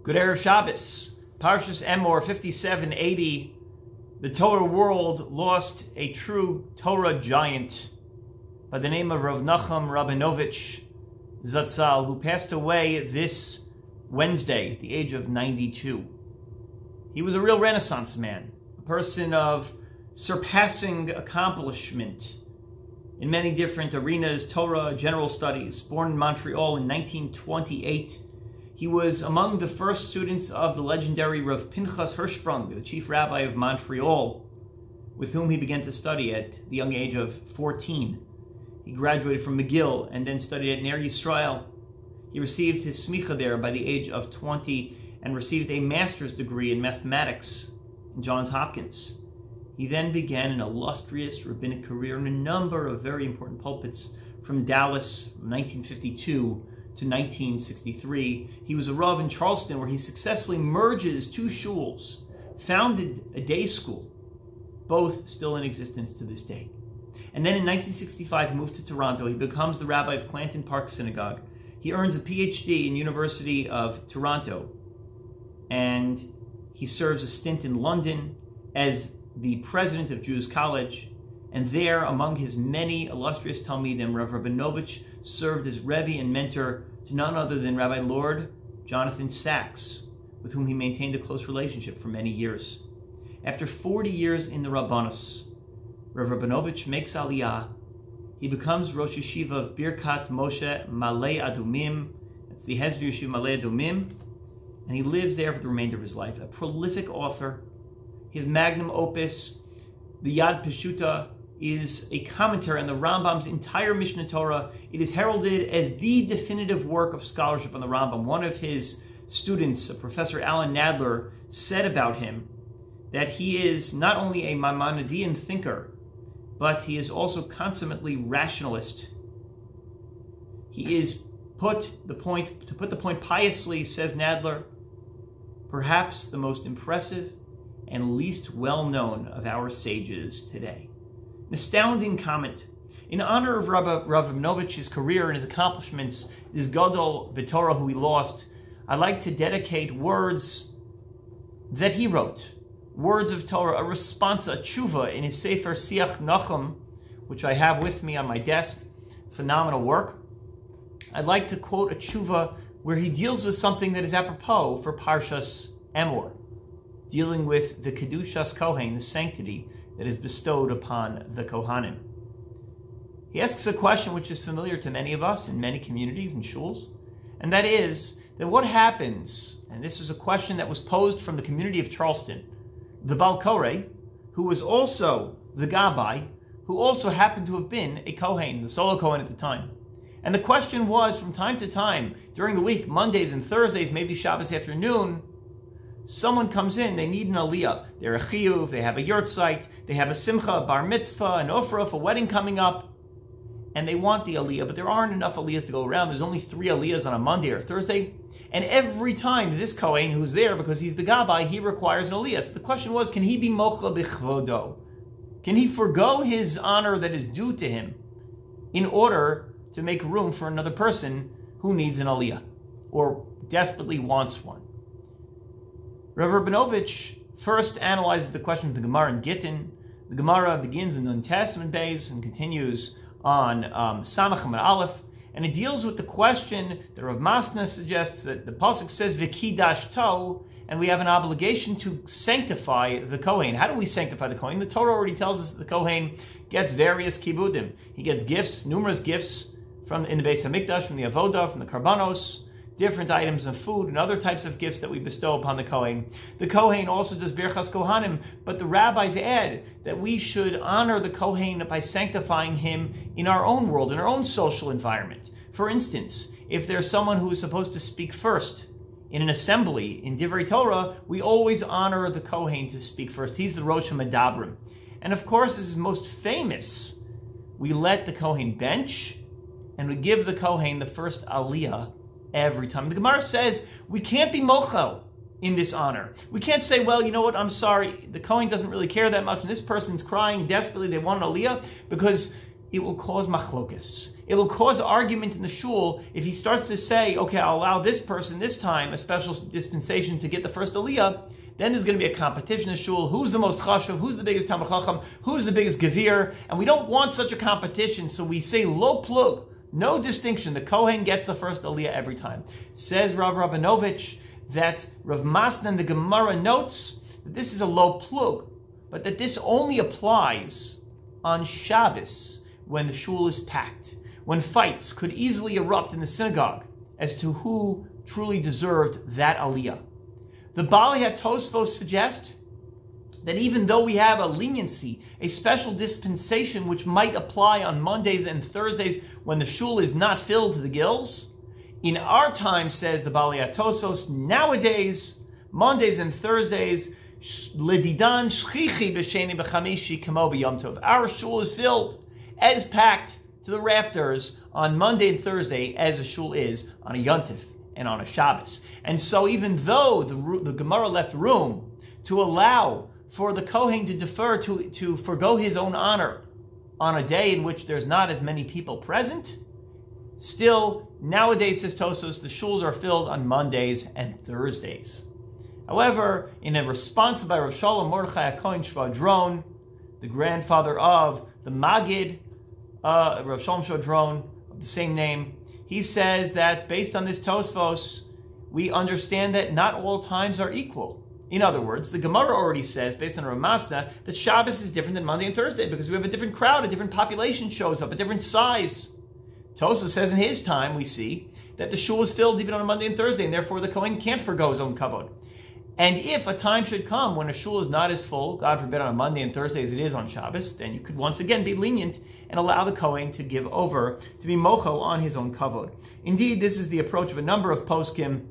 Good Erev Shabbos. Parshat Emor 5780. The Torah world lost a true Torah giant by the name of Nachum Rabinovich Zatzal, who passed away this Wednesday at the age of 92. He was a real Renaissance man, a person of surpassing accomplishment in many different arenas, Torah, general studies. Born in Montreal in 1928, he was among the first students of the legendary Rav Pinchas Hirschsprung, the chief rabbi of Montreal, with whom he began to study at the young age of 14. He graduated from McGill and then studied at Ner Yisrael. He received his smicha there by the age of 20 and received a master's degree in mathematics in Johns Hopkins. He then began an illustrious rabbinic career in a number of very important pulpits from Dallas, 1952 to 1963. He was a Rav in Charleston, where he successfully merges two shuls, founded a day school, both still in existence to this day. And then in 1965, he moved to Toronto. He becomes the rabbi of Clanton Park Synagogue. He earns a PhD in University of Toronto, and he serves a stint in London as the president of Jews College, and there, among his many illustrious Talmidim, Rav Rabinovich served as Rebbe and mentor to none other than Rabbi Lord Jonathan Sachs, with whom he maintained a close relationship for many years. After 40 years in the Rabbanus, Rav Rabinovich makes Aliyah. He becomes Rosh Yeshiva of Birkat Moshe Malei Adumim. That's the Hesder Yeshiva Malei Adumim. And he lives there for the remainder of his life. A prolific author. His magnum opus, the Yad Peshuta, is a commentary on the Rambam's entire Mishnah Torah. It is heralded as the definitive work of scholarship on the Rambam. One of his students, Professor Alan Nadler, said about him that he is not only a Maimonidean thinker, but he is also consummately rationalist. He is to put the point piously, says Nadler, perhaps the most impressive and least well-known of our sages today. An astounding comment. In honor of Rav Rabinovich's career and his accomplishments, this Gadol B'Torah who he lost, I'd like to dedicate words that he wrote, words of Torah, a response, a tshuva in his Sefer Siach Nachum, which I have with me on my desk. Phenomenal work. I'd like to quote a tshuva where he deals with something that is apropos for Parshas Emor, dealing with the Kedushas Kohen, the sanctity that is bestowed upon the Kohanim. He asks a question which is familiar to many of us in many communities and shuls, and that is that what happens, and this is a question that was posed from the community of Charleston, the Baal Koreh, who was also the Gabbai, who also happened to have been a Kohen, the solo Kohen at the time. And the question was, from time to time, during the week, Mondays and Thursdays, maybe Shabbos afternoon, someone comes in, they need an aliyah. They're a chiyuv, they have a yurtzeit, they have a simcha, a bar mitzvah, an ofruf, a wedding coming up, and they want the aliyah, but there aren't enough aliyahs to go around. There's only 3 aliyahs on a Monday or a Thursday, and every time this Kohen who's there, because he's the Gabbai, he requires an aliyah. So the question was, can he be mocha bichvodo? Can he forgo his honor that is due to him in order to make room for another person who needs an aliyah, or desperately wants one? Rav Rabinovich first analyzes the question of the Gemara in Gittin. The Gemara begins in the Nun Testament base and continues on Samach Amud Aleph, and it deals with the question that Rav Masna suggests that the pasuk says V'kidash to, and we have an obligation to sanctify the Kohen. How do we sanctify the Kohen? The Torah already tells us that the Kohen gets various kibudim. He gets gifts, numerous gifts in the Beis Hamikdash, from the Avodah, from the Karbanos, different items of food and other types of gifts that we bestow upon the Kohen. The Kohen also does Birchas Kohanim, but the rabbis add that we should honor the Kohen by sanctifying him in our own world, in our own social environment. For instance, if there's someone who is supposed to speak first in an assembly in Divrei Torah, we always honor the Kohen to speak first. He's the Rosh HaMedabrim. And of course, this is most famous. We let the Kohen bench, and we give the Kohen the first aliyah every time. The Gemara says we can't be mochel in this honor. We can't say, well, you know what, I'm sorry, the Kohen doesn't really care that much, and this person's crying desperately, they want an aliyah, because it will cause machlokas. It will cause argument in the shul if he starts to say, okay, I'll allow this person this time a special dispensation to get the first aliyah. Then there's going to be a competition in the shul. Who's the most chashuv? Who's the biggest Talmid Chacham? Who's the biggest gevir? And we don't want such a competition, so we say lo plug, no distinction. The Kohen gets the first aliyah every time. Says Rav Rabinovich that Rav Masna in the Gemara notes that this is a lo plug, but that this only applies on Shabbos, when the shul is packed, when fights could easily erupt in the synagogue as to who truly deserved that aliyah. The Bali HaTosfos suggest that even though we have a leniency, a special dispensation which might apply on Mondays and Thursdays when the shul is not filled to the gills, in our time, says the Bali HaTosfos, nowadays, Mondays and Thursdays, Ledidan shchichi b'sheni b'chamishi kamo b'yom tov. Our shul is filled, as packed to the rafters on Monday and Thursday as a shul is on a Yontif and on a Shabbos. And so even though the Gemara left room to allow for the Kohen to defer, to forgo his own honor on a day in which there's not as many people present, still, nowadays, says Tosos, the shuls are filled on Mondays and Thursdays. However, in a response by Rav Shalom Mordechai HaKohen Shvadron, the grandfather of the Magid, Rav Shalom Shvadron, of the same name, he says that based on this Tosfos, we understand that not all times are equal. In other words, the Gemara already says, based on Rav Masna, that Shabbos is different than Monday and Thursday because we have a different crowd, a different population shows up, a different size. Tosfos says in his time, we see that the shul is filled even on a Monday and Thursday, and therefore the Kohen can't forgo his own kavod. And if a time should come when a shul is not as full, God forbid on a Monday and Thursday as it is on Shabbos, then you could once again be lenient and allow the Kohen to give over, to be mocho on his own kavod. Indeed, this is the approach of a number of poskim.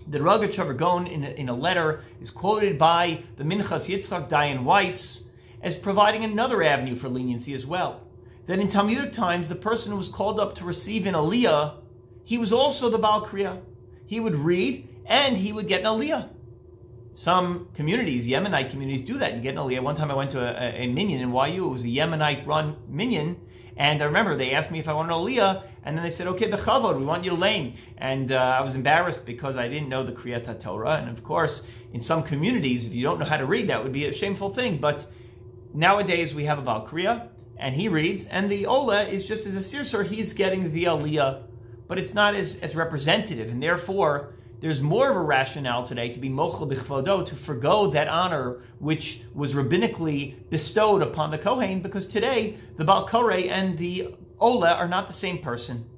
The Rogatchover Gaon in a letter is quoted by the Minchas Yitzchak Dayan Weiss as providing another avenue for leniency as well. That in Talmudic times, the person who was called up to receive an aliyah, he was also the Baal Kriya. He would read and he would get an aliyah. Some communities, Yemenite communities, do that. You get an aliyah. One time I went to a minyan in YU. It was a Yemenite-run minyan. And I remember they asked me if I wanted an aliyah. And then they said, okay, the chavod, we want you to lane. And I was embarrassed because I didn't know the Kriyat Torah. And of course, in some communities, if you don't know how to read, that would be a shameful thing. But nowadays we have a Baal Kriya, and he reads. And the Ola is just as a sirsur, he's getting the aliyah. But it's not as representative. And therefore, there's more of a rationale today to be mochel b'chvodo, to forgo that honor which was rabbinically bestowed upon the Kohen, because today the Baal Koreh and the Ola are not the same person.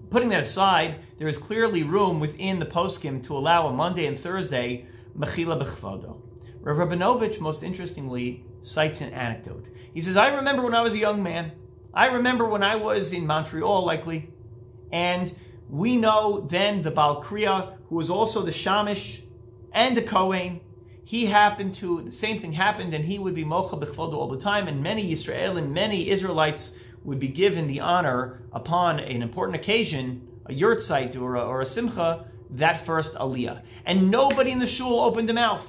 Putting that aside, there is clearly room within the poskim to allow a Monday and Thursday mechila b'chvodo. Rav Rabinovich, most interestingly, cites an anecdote. He says, I remember when I was a young man. I remember when I was in Montreal, likely, and we know then the Baal Kriya, who was also the Shamish and the Kohen, the same thing happened, and he would be mocha b'chvodo all the time, and many Yisraelim, many Israelites would be given the honor upon an important occasion, a yurtzeit or a simcha, that first aliyah. And nobody in the shul opened their mouth.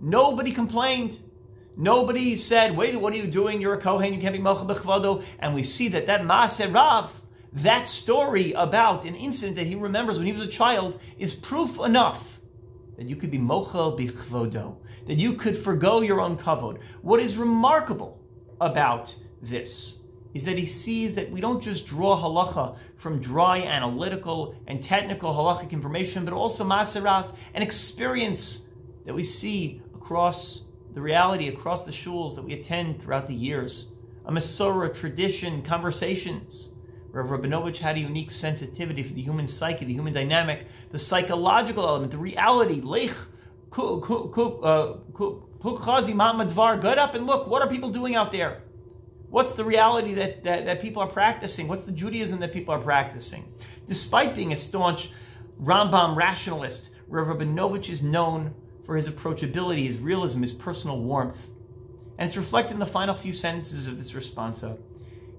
Nobody complained. Nobody said, wait, what are you doing? You're a Kohen, you can't be mocha b'chvodo. And we see that Maaseh Rav, that story about an incident that he remembers when he was a child, is proof enough that you could be mochel b'chvodo, that you could forgo your own kavod. What is remarkable about this is that he sees that we don't just draw halacha from dry analytical and technical halachic information, but also Maaseh Rav, an experience that we see across the reality, across the shuls that we attend throughout the years, a Masorah tradition, conversations. Rav Rabinovich had a unique sensitivity for the human psyche, the human dynamic, the psychological element, the reality. Lech, Pukchazi Ma'amadvar, get up and look, what are people doing out there? What's the reality that people are practicing? What's the Judaism that people are practicing? Despite being a staunch Rambam rationalist, Rav Rabinovich is known for his approachability, his realism, his personal warmth. And it's reflected in the final few sentences of this responsa.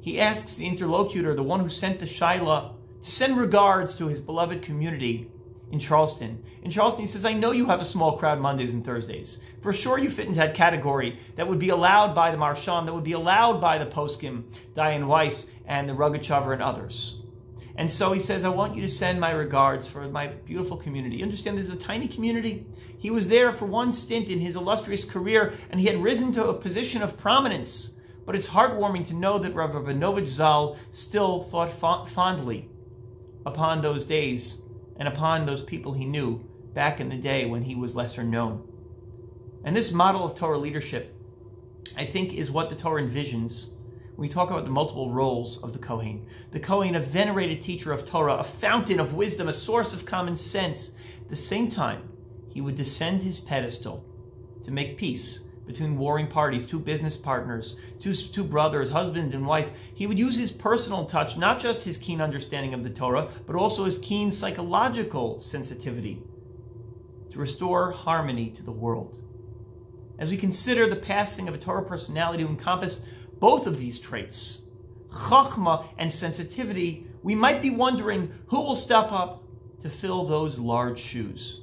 He asks the interlocutor, the one who sent the Shaila, to send regards to his beloved community in Charleston. In Charleston, he says, I know you have a small crowd Mondays and Thursdays. For sure you fit into that category that would be allowed by the Marsham, that would be allowed by the Poskim, Diane Weiss, and the Rogachover and others. And so he says, I want you to send my regards for my beautiful community. You understand, this is a tiny community. He was there for one stint in his illustrious career, and he had risen to a position of prominence. But it's heartwarming to know that Rav Rabinovich Zal still thought fondly upon those days and upon those people he knew back in the day when he was lesser known. And this model of Torah leadership, I think, is what the Torah envisions when we talk about the multiple roles of the Kohen. The Kohen, a venerated teacher of Torah, a fountain of wisdom, a source of common sense. At the same time, he would descend his pedestal to make peace between warring parties, two business partners, two brothers, husband and wife. He would use his personal touch, not just his keen understanding of the Torah, but also his keen psychological sensitivity to restore harmony to the world. As we consider the passing of a Torah personality who encompassed both of these traits, chachma and sensitivity, we might be wondering who will step up to fill those large shoes.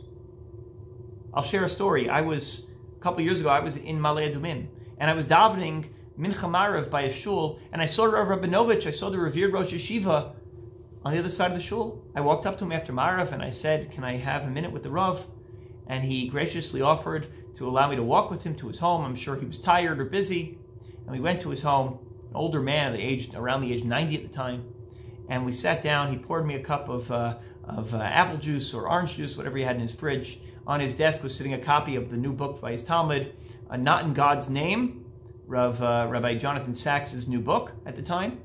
I'll share a story. A couple years ago, I was in Ma'ale Adumim, and I was davening Mincha Marav by a shul, and I saw Rav Rabinovich, I saw the revered Rosh Yeshiva on the other side of the shul. I walked up to him after Marav, and I said, can I have a minute with the Rav? And he graciously offered to allow me to walk with him to his home. I'm sure he was tired or busy. And we went to his home, an older man around the age 90 at the time, and we sat down. He poured me a cup of apple juice or orange juice, whatever he had in his fridge. On his desk was sitting a copy of the new book by his Talmud, Not in God's Name, Rabbi Jonathan Sachs's new book at the time.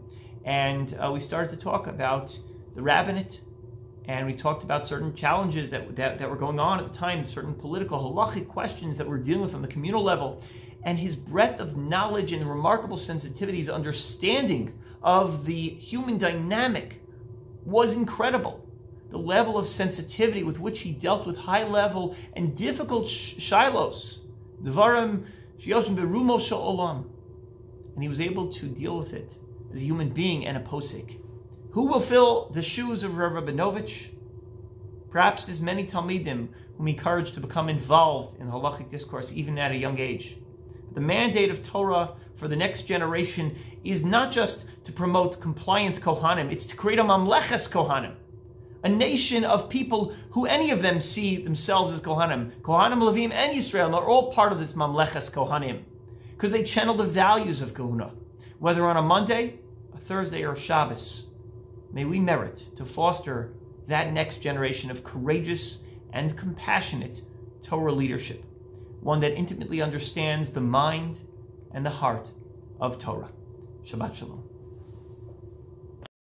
And we started to talk about the rabbinate, and we talked about certain challenges that were going on at the time, certain political, halachic questions that we're dealing with on the communal level. And his breadth of knowledge and remarkable sensitivity, his understanding of the human dynamic was incredible. The level of sensitivity with which he dealt with high-level and difficult shilos, dvarim sheyoshim berumo sha'olam, and he was able to deal with it as a human being and a posek. Who will fill the shoes of Rav Rabinovich? Perhaps there's many Talmidim whom he encouraged to become involved in halachic discourse even at a young age. The mandate of Torah for the next generation is not just to promote compliant Kohanim, it's to create a mamleches Kohanim, a nation of people who any of them see themselves as Kohanim. Kohanim, Levim, and Yisrael are all part of this mamleches Kohanim because they channel the values of Kahuna, whether on a Monday, a Thursday, or a Shabbos. May we merit to foster that next generation of courageous and compassionate Torah leadership, one that intimately understands the mind and the heart of Torah. Shabbat Shalom.